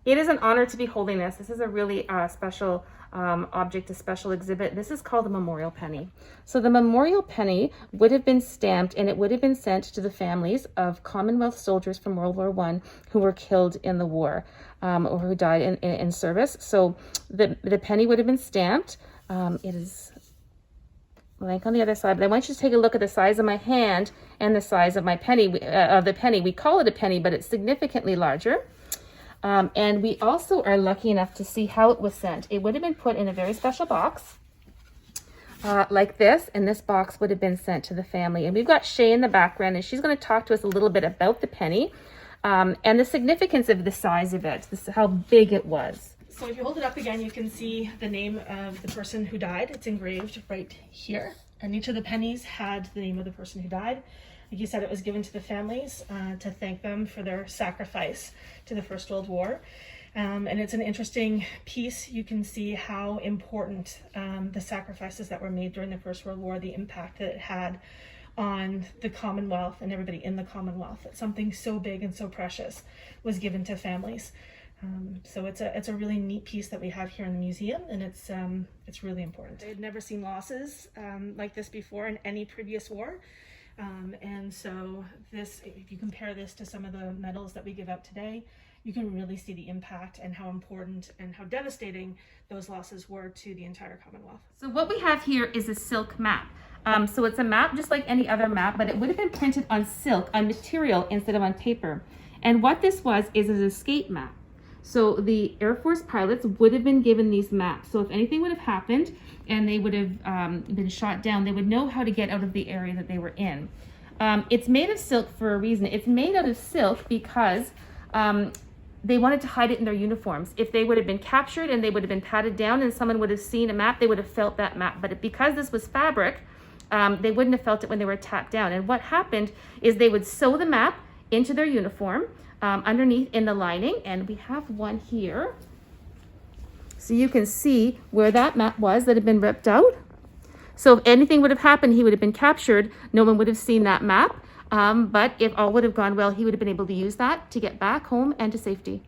It is an honor to be holding this. This is a really special object, a special exhibit. This is called a memorial penny. So the memorial penny would have been stamped and it would have been sent to the families of Commonwealth soldiers from World War I who were killed in the war or who died in service. So the penny would have been stamped. It is blank on the other side, but I want you to take a look at the size of my hand and the size of my penny, of the penny. We call it a penny, but it's significantly larger. And we also are lucky enough to see how it was sent. It would have been put in a very special box like this, and this box would have been sent to the family. And we've got Shay in the background, and she's going to talk to us a little bit about the penny and the significance of the size of it, how big it was. So if you hold it up again, you can see the name of the person who died. It's engraved right here. And each of the pennies had the name of the person who died. Like you said, it was given to the families to thank them for their sacrifice to the First World War. And it's an interesting piece. You can see how important the sacrifices that were made during the First World War, the impact that it had on the Commonwealth and everybody in the Commonwealth. That something so big and so precious was given to families. So it's a really neat piece that we have here in the museum, and it's really important. I had never seen losses like this before in any previous war. And so this, if you compare this to some of the medals that we give out today, you can really see the impact and how important and how devastating those losses were to the entire Commonwealth. So what we have here is a silk map. So it's a map just like any other map, but it would have been printed on silk, on material instead of on paper. And what this was is an escape map. So the Air Force pilots would have been given these maps. So if anything would have happened and they would have been shot down, they would know how to get out of the area that they were in. It's made of silk for a reason. It's made out of silk because they wanted to hide it in their uniforms. If they would have been captured and they would have been patted down and someone would have seen a map, they would have felt that map. But because this was fabric, they wouldn't have felt it when they were tapped down. And what happened is they would sew the map into their uniform underneath in the lining, and we have one here. So you can see where that map was that had been ripped out. So if anything would have happened, he would have been captured. No one would have seen that map. But if all would have gone well, he would have been able to use that to get back home and to safety.